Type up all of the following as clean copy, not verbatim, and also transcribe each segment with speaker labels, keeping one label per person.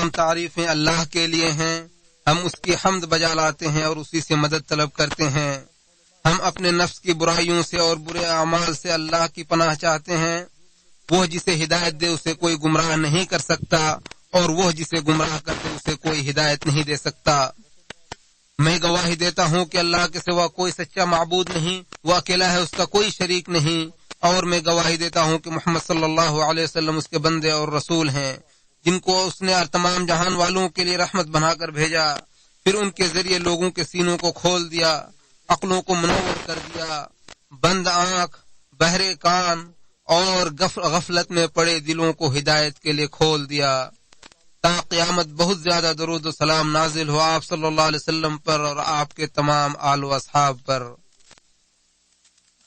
Speaker 1: تمام تعریفیں اللہ کے لیے ہیں۔ ہم اس کی حمد بجا لاتے ہیں اور اسی سے مدد طلب کرتے ہیں۔ ہم اپنے نفس کی برائیوں سے اور برے اعمال سے اللہ کی پناہ چاہتے ہیں۔ وہ جسے ہدایت دے اسے کوئی گمراہ نہیں کر سکتا، اور وہ جسے گمراہ کر دے اسے کوئی ہدایت نہیں دے سکتا۔ میں گواہی دیتا ہوں کہ اللہ کے سوا کوئی سچا معبود نہیں، وہ اکیلا ہے، اس کا کوئی شریک نہیں، اور میں گواہی دیتا ہوں کہ محمد صلی اللہ علیہ وسلم اس کے بندے اور رسول ہیں، جن کو اس نے تمام جہان والوں کے لیے رحمت بنا کر بھیجا، پھر ان کے ذریعے لوگوں کے سینوں کو کھول دیا، عقلوں کو منور کر دیا، بند آنکھ، بہرے کان اور غفلت میں پڑے دلوں کو ہدایت کے لیے کھول دیا۔ تا قیامت بہت زیادہ درود و سلام نازل ہو آپ صلی اللہ علیہ وسلم پر اور آپ کے تمام آل و اصحاب پر۔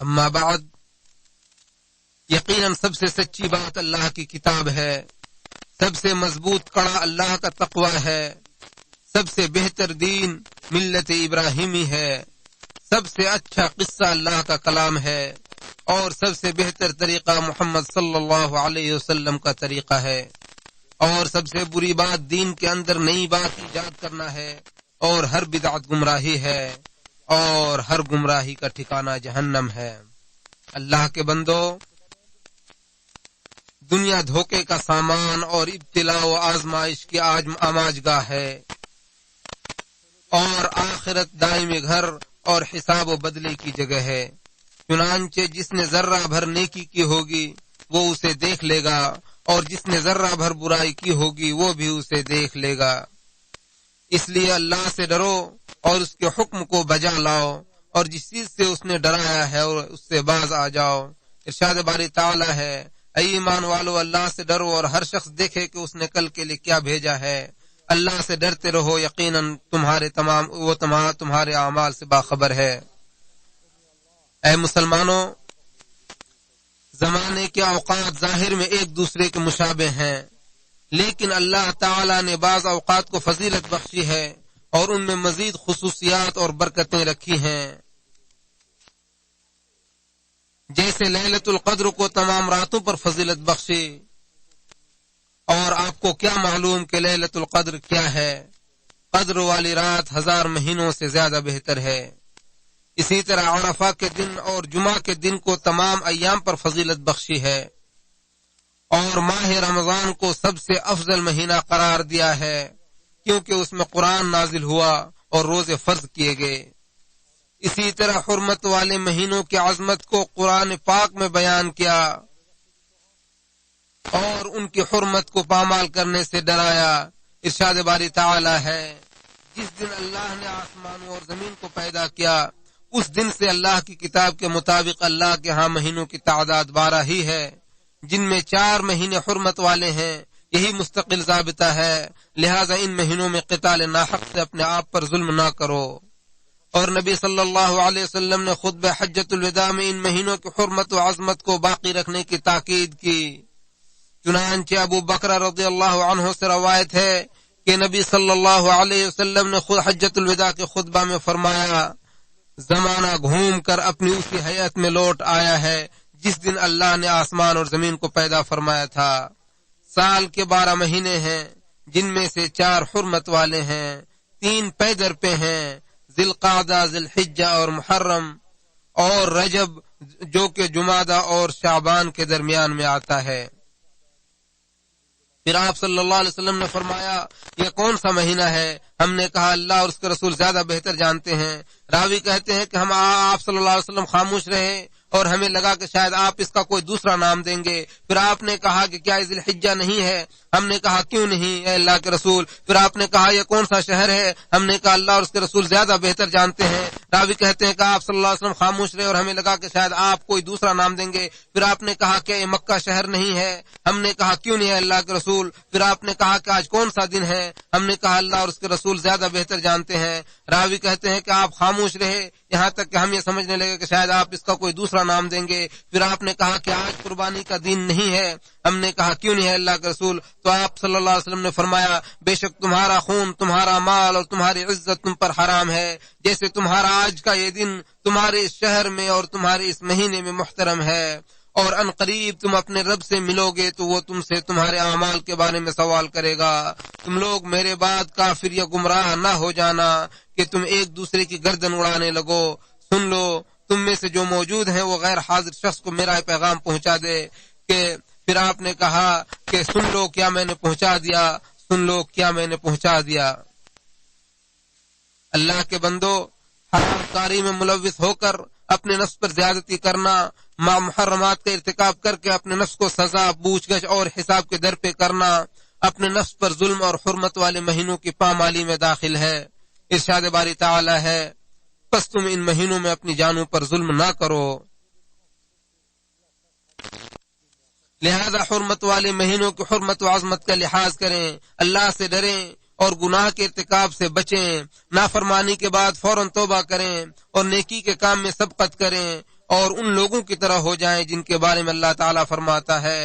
Speaker 1: اما بعد، یقیناً سب سے سچی بات اللہ کی کتاب ہے، سب سے مضبوط کڑا اللہ کا تقوی ہے، سب سے بہتر دین ملت ابراہیمی ہے، سب سے اچھا قصہ اللہ کا کلام ہے، اور سب سے بہتر طریقہ محمد صلی اللہ علیہ وسلم کا طریقہ ہے، اور سب سے بری بات دین کے اندر نئی بات ایجاد کرنا ہے، اور ہر بدعت گمراہی ہے، اور ہر گمراہی کا ٹھکانہ جہنم ہے۔ اللہ کے بندو، دنیا دھوکے کا سامان اور ابتلاء و آزمائش کی آماج گاہ ہے، اور آخرت دائمی گھر اور حساب و بدلے کی جگہ ہے۔ چنانچہ جس نے ذرہ بھر نیکی کی ہوگی وہ اسے دیکھ لے گا، اور جس نے ذرہ بھر برائی کی ہوگی وہ بھی اسے دیکھ لے گا۔ اس لیے اللہ سے ڈرو اور اس کے حکم کو بجا لاؤ، اور جس چیز سے اس نے ڈرایا ہے اور اس سے باز آ جاؤ۔ ارشاد باری تعالی ہے، اے ایمان والو، اللہ سے ڈرو اور ہر شخص دیکھے کہ اس نے کل کے لیے کیا بھیجا ہے۔ اللہ سے ڈرتے رہو، یقیناً تمہارے اعمال سے باخبر ہے۔ اے مسلمانوں، زمانے کے اوقات ظاہر میں ایک دوسرے کے مشابہ ہیں، لیکن اللہ تعالی نے بعض اوقات کو فضیلت بخشی ہے اور ان میں مزید خصوصیات اور برکتیں رکھی ہیں۔ جیسے لیلۃ القدر کو تمام راتوں پر فضیلت بخشی، اور آپ کو کیا معلوم کہ لیلۃ القدر کیا ہے؟ قدر والی رات 1000 مہینوں سے زیادہ بہتر ہے۔ اسی طرح عرفہ کے دن اور جمعہ کے دن کو تمام ایام پر فضیلت بخشی ہے، اور ماہ رمضان کو سب سے افضل مہینہ قرار دیا ہے، کیونکہ اس میں قرآن نازل ہوا اور روزے فرض کیے گئے۔ اسی طرح حرمت والے مہینوں کی عظمت کو قرآن پاک میں بیان کیا اور ان کی حرمت کو پامال کرنے سے ڈرایا۔ ارشاد باری تعالی ہے، جس دن اللہ نے آسمانوں اور زمین کو پیدا کیا اس دن سے اللہ کی کتاب کے مطابق اللہ کے ہاں مہینوں کی تعداد 12 ہی ہے، جن میں 4 مہینے حرمت والے ہیں، یہی مستقل ضابطہ ہے، لہذا ان مہینوں میں قتال ناحق سے اپنے آپ پر ظلم نہ کرو۔ اور نبی صلی اللہ علیہ وسلم نے خطبہ حجۃ الوداع میں ان مہینوں کی حرمت و عظمت کو باقی رکھنے کی تاکید کی۔ چنانچہ ابو بکر رضی اللہ عنہ سے روایت ہے کہ نبی صلی اللہ علیہ وسلم نے خود حجۃ الوداع کے خطبہ میں فرمایا، زمانہ گھوم کر اپنی اسی حیات میں لوٹ آیا ہے جس دن اللہ نے آسمان اور زمین کو پیدا فرمایا تھا۔ سال کے 12 مہینے ہیں، جن میں سے 4 حرمت والے ہیں، 3 پیدر پہ ہیں، ذی القعدہ، ذی الحجہ اور محرم، اور رجب جو کہ جمادہ اور شعبان کے درمیان میں آتا ہے۔ پھر آپ صلی اللہ علیہ وسلم نے فرمایا، یہ کون سا مہینہ ہے؟ ہم نے کہا اللہ اور اس کے رسول زیادہ بہتر جانتے ہیں۔ راوی کہتے ہیں کہ ہم آپ صلی اللہ علیہ وسلم خاموش رہے اور ہمیں لگا کہ شاید آپ اس کا کوئی دوسرا نام دیں گے۔ پھر آپ نے کہا کہ کیا ذی الحجہ نہیں ہے؟ ہم نے کہا کیوں نہیں اے اللہ کے رسول؟ پھر آپ نے کہا یہ کون سا شہر ہے؟ ہم نے کہا اللہ اور اس کے رسول زیادہ بہتر جانتے ہیں۔ راوی کہتے ہیں کہ آپ صلی اللہ علیہ وسلم خاموش رہے اور ہمیں لگا کہ شاید آپ کوئی دوسرا نام دیں گے۔ پھر آپ نے کہا کہ یہ مکہ شہر نہیں ہے؟ ہم نے کہا کیوں نہیں ہے اللہ کے رسول؟ پھر آپ نے کہا کہ آج کون سا دن ہے؟ ہم نے کہا اللہ اور اس کے رسول زیادہ بہتر جانتے ہیں۔ راوی کہتے ہیں کہ آپ خاموش رہے یہاں تک کہ ہم یہ سمجھنے لگے کہ شاید آپ اس کا کوئی دوسرا نام دیں گے۔ پھر آپ نے کہا کہ آج قربانی کا دن نہیں ہے؟ ہم نے کہا کیوں نہیں ہے اللہ کے رسول؟ تو آپ صلی اللہ علیہ وسلم نے فرمایا، بے شک تمہارا خون، تمہارا مال اور تمہاری عزت تم پر حرام ہے، جیسے تمہارا آج کا یہ دن تمہارے اس شہر میں اور تمہارے اس مہینے میں محترم ہے۔ اور ان قریب تم اپنے رب سے ملو گے تو وہ تم سے تمہارے اعمال کے بارے میں سوال کرے گا. تم لوگ میرے بعد کافر یا گمراہ نہ ہو جانا کہ تم ایک دوسرے کی گردن اڑانے لگو. سن لو تم میں سے جو موجود ہیں وہ غیر حاضر شخص کو میرا پیغام پہنچا دے. کہ پھر آپ نے کہا کہ سن لو کیا میں نے پہنچا دیا، سن لو کیا میں نے پہنچا دیا. اللہ کے بندو، حرام کاری میں ملوث ہو کر اپنے نفس پر زیادتی کرنا، محرمات کا ارتکاب کر کے اپنے نفس کو سزا، پوچھ گچھ اور حساب کے در پہ کرنا، اپنے نفس پر ظلم اور حرمت والے مہینوں کی پامالی میں داخل ہے. ارشاد باری تعالی ہے پس تم ان مہینوں میں اپنی جانوں پر ظلم نہ کرو. لہذا حرمت والے مہینوں کی حرمت و عظمت کا لحاظ کریں، اللہ سے ڈریں اور گناہ کے ارتکاب سے بچیں. نافرمانی کے بعد فوراً توبہ کریں اور نیکی کے کام میں سبقت کریں اور ان لوگوں کی طرح ہو جائیں جن کے بارے میں اللہ تعالیٰ فرماتا ہے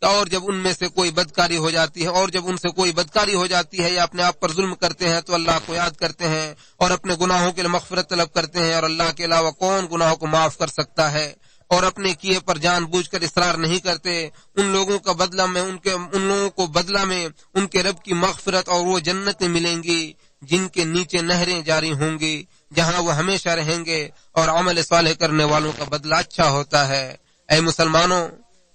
Speaker 1: اور جب ان میں سے کوئی بدکاری ہو جاتی ہے اور جب ان سے کوئی بدکاری ہو جاتی ہے یا اپنے آپ پر ظلم کرتے ہیں تو اللہ کو یاد کرتے ہیں اور اپنے گناہوں کے لیے مغفرت طلب کرتے ہیں، اور اللہ کے علاوہ کون گناہوں کو معاف کر سکتا ہے، اور اپنے کیے پر جان بوجھ کر اصرار نہیں کرتے. ان لوگوں کا بدلہ میں ان لوگوں کو بدلہ میں ان کے رب کی مغفرت اور وہ جنتیں ملیں گی جن کے نیچے نہریں جاری ہوں گی، جہاں وہ ہمیشہ رہیں گے، اور عمل صالح کرنے والوں کا بدلہ اچھا ہوتا ہے. اے مسلمانوں،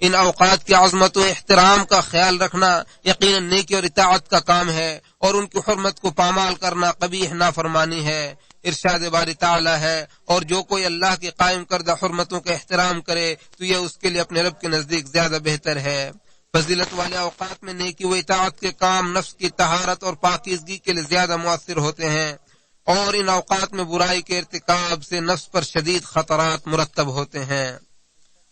Speaker 1: ان اوقات کی عظمت و احترام کا خیال رکھنا یقیناً نیکی اور اطاعت کا کام ہے، اور ان کی حرمت کو پامال کرنا قبیح نافرمانی ہے. ارشاد باری تعالی ہے اور جو کوئی اللہ کے قائم کردہ حرمتوں کا احترام کرے تو یہ اس کے لیے اپنے رب کے نزدیک زیادہ بہتر ہے. فضیلت والے اوقات میں نیکی و اطاعت کے کام نفس کی طہارت اور پاکیزگی کے لیے زیادہ مؤثر ہوتے ہیں، اور ان اوقات میں برائی کے ارتکاب سے نفس پر شدید خطرات مرتب ہوتے ہیں.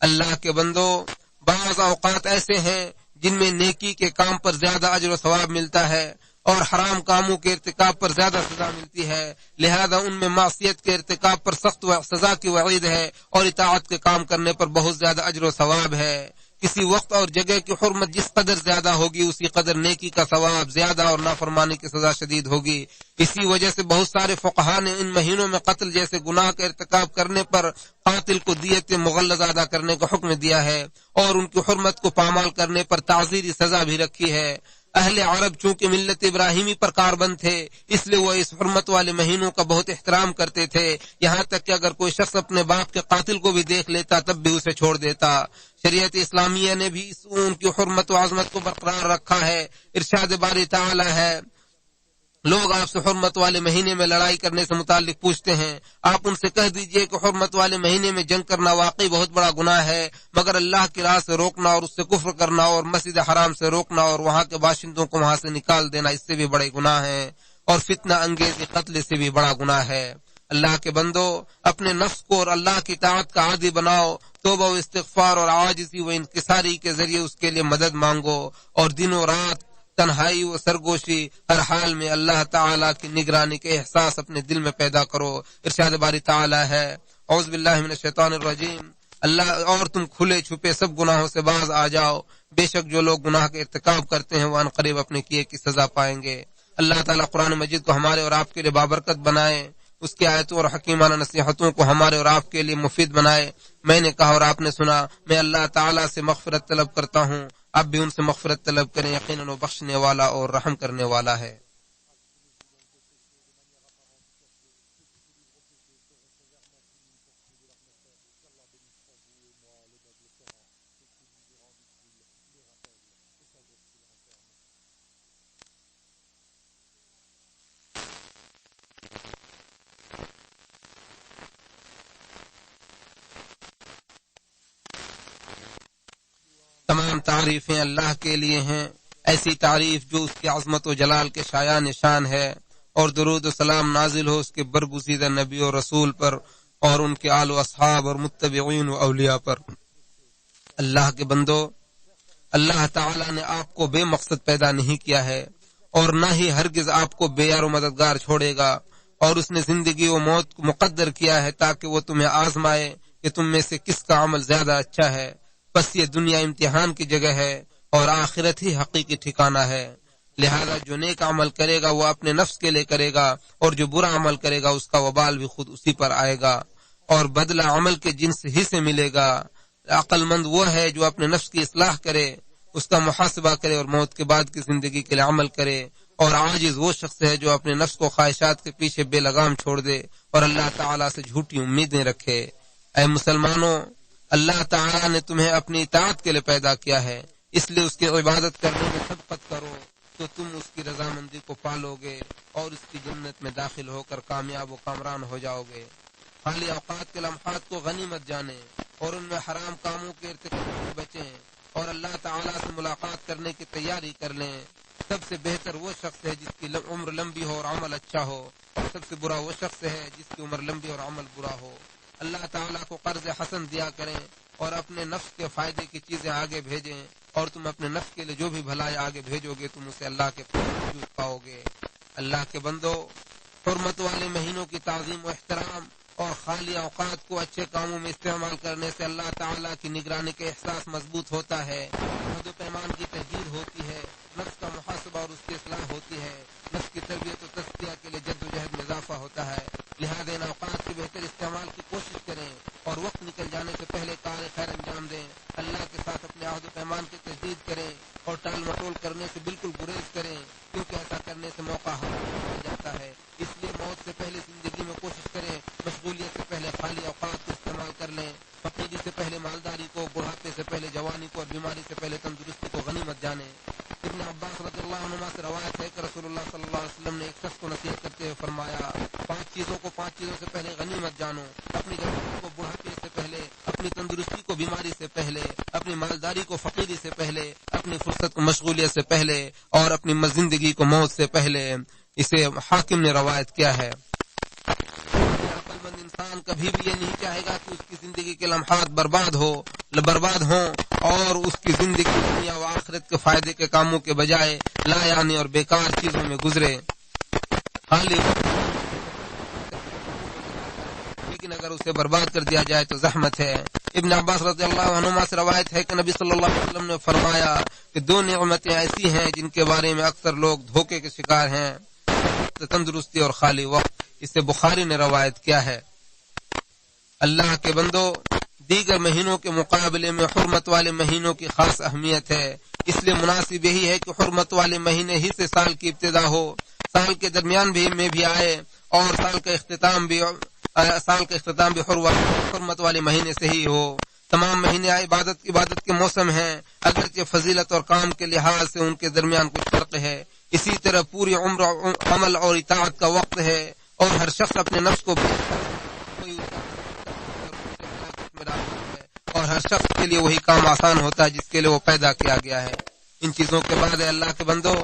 Speaker 1: اللہ کے بندو، بعض اوقات ایسے ہیں جن میں نیکی کے کام پر زیادہ اجر و ثواب ملتا ہے اور حرام کاموں کے ارتکاب پر زیادہ سزا ملتی ہے. لہذا ان میں معصیت کے ارتکاب پر سخت سزا کی وعید ہے اور اطاعت کے کام کرنے پر بہت زیادہ اجر و ثواب ہے. کسی وقت اور جگہ کی حرمت جس قدر زیادہ ہوگی اسی قدر نیکی کا ثواب زیادہ اور نافرمانی کی سزا شدید ہوگی. اسی وجہ سے بہت سارے فقہا نے ان مہینوں میں قتل جیسے گناہ کا ارتکاب کرنے پر قاتل کو دیت مغلظ ادا کرنے کا حکم دیا ہے، اور ان کی حرمت کو پامال کرنے پر تعزیری سزا بھی رکھی ہے. اہل عرب چونکہ ملت ابراہیمی پر کاربند تھے اس لیے وہ اس حرمت والے مہینوں کا بہت احترام کرتے تھے، یہاں تک کہ اگر کوئی شخص اپنے باپ کے قاتل کو بھی دیکھ لیتا تب بھی اسے چھوڑ دیتا. شریعت اسلامیہ نے بھی ان کی حرمت و عظمت کو برقرار رکھا ہے. ارشاد باری تعالی ہے لوگ آپ سے حرمت والے مہینے میں لڑائی کرنے سے متعلق پوچھتے ہیں، آپ ان سے کہہ دیجئے کہ حرمت والے مہینے میں جنگ کرنا واقعی بہت بڑا گناہ ہے، مگر اللہ کی راہ سے روکنا اور اس سے کفر کرنا اور مسجد حرام سے روکنا اور وہاں کے باشندوں کو وہاں سے نکال دینا اس سے بھی بڑے گناہ ہیں، اور فتنہ انگیز قتل سے بھی بڑا گناہ ہے. اللہ کے بندو، اپنے نفس کو اور اللہ کی طاعت کا عادی بناؤ. توبہ و استغفار اور عاجزی و انکساری کے ذریعے اس کے لیے مدد مانگو، اور دن و رات تنہائی و سرگوشی ہر حال میں اللہ تعالیٰ کی نگرانی کے احساس اپنے دل میں پیدا کرو. ارشاد باری تعالیٰ ہے اعوذ باللہ من الشیطان الرجیم اللہ اور تم کھلے چھپے سب گناہوں سے باز آ جاؤ، بے شک جو لوگ گناہ کے ارتکاب کرتے ہیں وہ ان قریب اپنے کیے کی سزا پائیں گے. اللہ تعالیٰ قرآن مجید کو ہمارے اور آپ کے لیے بابرکت بنائے، اس کی آیتوں اور حکیمانہ نصیحتوں کو ہمارے اور آپ کے لیے مفید بنائے. میں نے کہا اور آپ نے سنا، میں اللہ تعالیٰ سے مغفرت طلب کرتا ہوں، آپ بھی ان سے مغفرت طلب کریں، یقیناً وہ بخشنے والا اور رحم کرنے والا ہے. تمام تعریفیں اللہ کے لیے ہیں، ایسی تعریف جو اس کی عظمت و جلال کے شایان نشان ہے، اور درود و سلام نازل ہو اس کے برگزیدہ نبی و رسول پر اور ان کے آل و اصحاب اور متبعین و اولیاء پر. اللہ کے بندو، اللہ تعالی نے آپ کو بے مقصد پیدا نہیں کیا ہے اور نہ ہی ہرگز آپ کو بے یار و مددگار چھوڑے گا، اور اس نے زندگی و موت کو مقدر کیا ہے تاکہ وہ تمہیں آزمائے کہ تم میں سے کس کا عمل زیادہ اچھا ہے. بس یہ دنیا امتحان کی جگہ ہے اور آخرت ہی حقیقی ٹھکانہ ہے. لہذا جو نیک عمل کرے گا وہ اپنے نفس کے لیے کرے گا، اور جو برا عمل کرے گا اس کا وبال بھی خود اسی پر آئے گا، اور بدلہ عمل کے جنس ہی سے ملے گا. عقل مند وہ ہے جو اپنے نفس کی اصلاح کرے، اس کا محاسبہ کرے اور موت کے بعد کی زندگی کے لیے عمل کرے، اور عاجز وہ شخص ہے جو اپنے نفس کو خواہشات کے پیچھے بے لگام چھوڑ دے اور اللہ تعالیٰ سے جھوٹی امیدیں رکھے۔ اے مسلمانوں، اللہ تعالیٰ نے تمہیں اپنی اطاعت کے لیے پیدا کیا ہے، اس لیے اس کی عبادت کرنے میں سبقت کرو تو تم اس کی رضامندی کو پالو گے اور اس کی جنت میں داخل ہو کر کامیاب و کامران ہو جاؤ گے۔ خالی اوقات کے لمحات کو غنیمت جانیں اور ان میں حرام کاموں کے ارتکاب سے بچیں اور اللہ تعالیٰ سے ملاقات کرنے کی تیاری کر لیں۔ سب سے بہتر وہ شخص ہے جس کی عمر لمبی ہو اور عمل اچھا ہو، اور سب سے برا وہ شخص ہے جس کی عمر لمبی اور عمل برا ہو۔ اللہ تعالیٰ کو قرض حسن دیا کریں اور اپنے نفس کے فائدے کی چیزیں آگے بھیجیں، اور تم اپنے نفس کے لیے جو بھی بھلائی آگے بھیجو گے تم اسے اللہ کے موجود پاؤ گے۔ اللہ کے بندو، حرمت والے مہینوں کی تعظیم و احترام اور خالی اوقات کو اچھے کاموں میں استعمال کرنے سے اللہ تعالیٰ کی نگرانی کا احساس مضبوط ہوتا ہے، حد و پیمان کی تجدید ہوتی ہے، نفس کا محاسبہ اور اس کی اصلاح ہوتی ہے، نفس کی تربیت و تزکیہ کے لیے جد و جہد میں اضافہ ہوتا ہے۔ لہذا ان اوقات کے بہتر استعمال کی کوشش کریں اور وقت نکل جانے سے پہلے کار خیر انجام دیں۔ اللہ کے ساتھ اپنے عہد و پیمان کی تجدید کریں اور ٹال مٹول کرنے سے بالکل گریز کریں، کیونکہ ایسا کرنے سے موقع ہاتھ ہو جاتا ہے۔ اس لیے موت سے پہلے زندگی میں کوشش کریں، مشغولیت سے پہلے خالی اوقات کو استعمال کر لیں، فقیری سے پہلے مالداری کو، بڑھاپے سے پہلے جوانی کو، اور بیماری سے پہلے تندرستی کو غنیمت جانیں۔ ابن عباس رضی اللہ عنہما سے روایت ہے کہ رسول اللہ صلی اللہ علیہ وسلم نے ایک شخص کو نصیحت کرتے ہوئے فرمایا، 5 چیزوں سے پہلے غنیمت جانو، اپنی جوانی کو بڑھاپے سے پہلے، اپنی تندرستی کو بیماری سے پہلے، اپنی مالداری کو فقیری سے پہلے، اپنی فرصت کو مشغولیت سے پہلے، اور اپنی زندگی کو موت سے پہلے۔ اسے حاکم نے روایت کیا ہے۔ عقل مند انسان کبھی بھی یہ نہیں چاہے گا کہ اس کی زندگی کے لمحات برباد ہوں اور اس کی زندگی دنیا و آخرت کے فائدے کے کاموں کے بجائے لا یعنی اور بیکار چیزوں میں گزرے۔ لیکن اگر اسے برباد کر دیا جائے تو زحمت ہے۔ ابن عباس رضی اللہ عنہما سے روایت ہے کہ نبی صلی اللہ علیہ وسلم نے فرمایا کہ 2 نعمتیں ایسی ہیں جن کے بارے میں اکثر لوگ دھوکے کے شکار ہیں، تندرستی اور خالی وقت۔ اسے بخاری نے روایت کیا ہے۔ اللہ کے بندو، دیگر مہینوں کے مقابلے میں حرمت والے مہینوں کی خاص اہمیت ہے، اس لیے مناسب یہی ہے کہ حرمت والے مہینے ہی سے سال کی ابتدا ہو، سال کے درمیان میں بھی آئے، اور سال کا اختتام بھی حرمت والے مہینے سے ہی ہو۔ تمام مہینے عبادت کے موسم ہیں، اگرچہ فضیلت اور کام کے لحاظ سے ان کے درمیان کچھ فرق ہے۔ اسی طرح پوری عمر عمل اور اطاعت کا وقت ہے، اور ہر شخص اپنے نفس کو اور ہر شخص کے لیے وہی کام آسان ہوتا ہے جس کے لیے وہ پیدا کیا گیا ہے۔ ان چیزوں کے بعد اللہ کے بندو،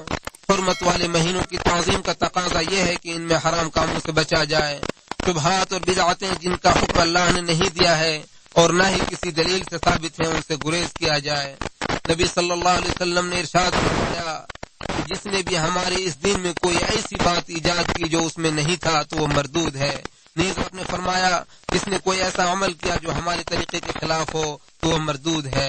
Speaker 1: حرمت والے مہینوں کی تعظیم کا تقاضا یہ ہے کہ ان میں حرام کاموں سے بچا جائے، شبہات اور بدعتیں جن کا حکم اللہ نے نہیں دیا ہے اور نہ ہی کسی دلیل سے ثابت ہے، ان سے گریز کیا جائے۔ نبی صلی اللہ علیہ وسلم نے ارشاد فرمایا کہ جس نے بھی ہمارے اس دین میں کوئی ایسی بات ایجاد کی جو اس میں نہیں تھا تو وہ مردود ہے۔ نیز آپ نے فرمایا جس نے کوئی ایسا عمل کیا جو ہمارے طریقے کے خلاف ہو تو وہ مردود ہے۔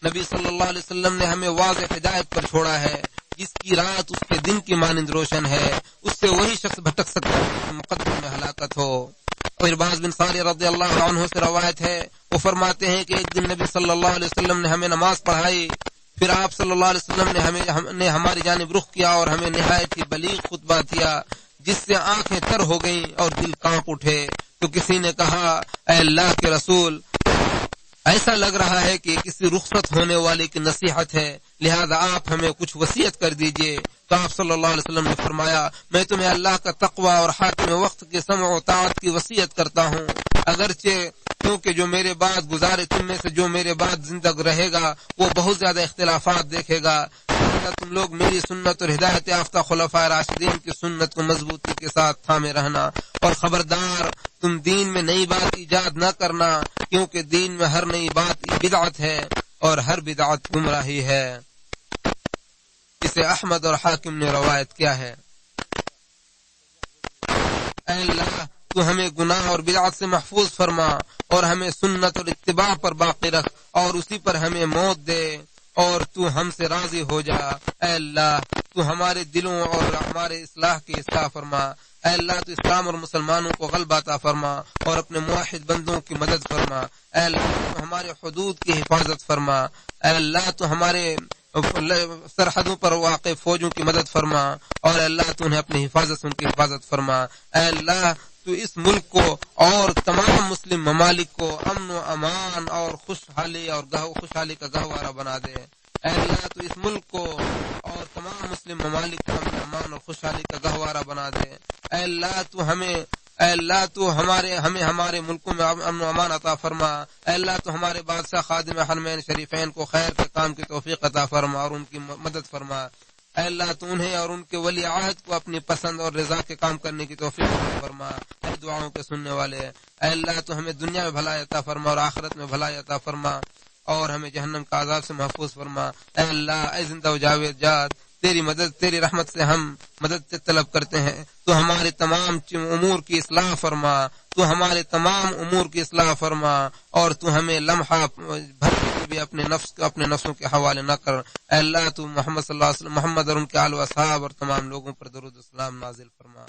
Speaker 1: نبی صلی اللہ علیہ وسلم نے ہمیں واضح ہدایت پر چھوڑا ہے، جس کی رات اس کے دن کی مانند روشن ہے، اس سے وہی شخص بھٹک سکتا ہے مقدمے میں ہلاکت ہو۔ اور عرباض بن ساری رضی اللہ عنہ سے روایت ہے، وہ فرماتے ہیں کہ ایک دن نبی صلی اللہ علیہ وسلم نے ہمیں نماز پڑھائی، پھر آپ صلی اللہ علیہ وسلم نے ہماری جانب رخ کیا اور ہمیں نہایت ہی بلیغ خطبہ دیا، جس سے آنکھیں تر ہو گئیں اور دل کانپ اٹھے۔ تو کسی نے کہا، اے اللہ کے رسول، ایسا لگ رہا ہے کہ کسی رخصت ہونے والے کی نصیحت ہے، لہذا آپ ہمیں کچھ وصیت کر دیجئے۔ تو آپ صلی اللہ علیہ وسلم نے فرمایا، میں تمہیں اللہ کا تقوی اور حاکم وقت کے سمع و طاعت کی وصیت کرتا ہوں، اگرچہ کیونکہ جو میرے بعد گزارے تم میں سے جو میرے بعد زندہ رہے گا وہ بہت زیادہ اختلافات دیکھے گا، تم لوگ میری سنت اور ہدایت یافتہ خلفائے راشدین کی سنت کو مضبوطی کے ساتھ تھامے رہنا، اور خبردار تم دین میں نئی بات ایجاد نہ کرنا، کیونکہ دین میں ہر نئی بات بدعت ہے اور ہر بدعت گمراہی ہے۔ اسے احمد اور حاکم نے روایت کیا ہے۔ اے اللہ، تو ہمیں گناہ اور بدعت سے محفوظ فرما اور ہمیں سنت اور اتباع پر باقی رکھ اور اسی پر ہمیں موت دے، اور تو ہم سے راضی ہو جا۔ اے اللہ، تو ہمارے دلوں اور ہمارے اصلاح کی اصلاح فرما۔ اے اللہ تو اسلام اور مسلمانوں کو غلبہ عطا فرما اور اپنے موحد بندوں کی مدد فرما، اے اللہ تو ہمارے حدود کی حفاظت فرما، اے اللہ تو ہمارے سرحدوں پر واقع فوجوں کی مدد فرما، اور اے اللہ تو انہیں اپنی حفاظت ان کی حفاظت فرما، اے اللہ تو اس ملک کو اور تمام مسلم ممالک کو امن و امان اور خوشحالی کا گہوارہ بنا دے، اے اللہ تو اس ملک کو اور تمام مسلم ممالک کو امن و امان اور خوشحالی کا گہوارہ بنا دے، اے اللہ تو ہمارے ملکوں میں امن و امان عطا فرما، اے اللہ تو ہمارے بادشاہ خادم حرمین شریفین کو خیر کے کام کی توفیق عطا فرما اور ان کی مدد فرما، اے اللہ تو انہیں اور ان کے ولی عہد کو اپنی پسند اور رضا کے کام کرنے کی توفیق عطا فرما، اے دعاؤں کے سننے والے، اے اللہ تو ہمیں دنیا میں بھلائی عطا فرما اور آخرت میں بھلائی عطا فرما اور ہمیں جہنم کا عذاب سے محفوظ فرما، اے اللہ اے زندہ و جاوید ذات تیری مدد، تیری رحمت سے ہم مدد سے طلب کرتے ہیں، تو ہمارے تمام امور کی اصلاح فرما، تو ہمارے تمام امور کی اصلاح فرما، اور تو ہمیں لمحہ بھر بھی اپنے نفسوں کے حوالے نہ کر، اے اللہ تو محمد صلی اللہ علیہ وسلم، محمد اور ان کے آل و اصحاب اور تمام لوگوں پر درود و سلام نازل فرما۔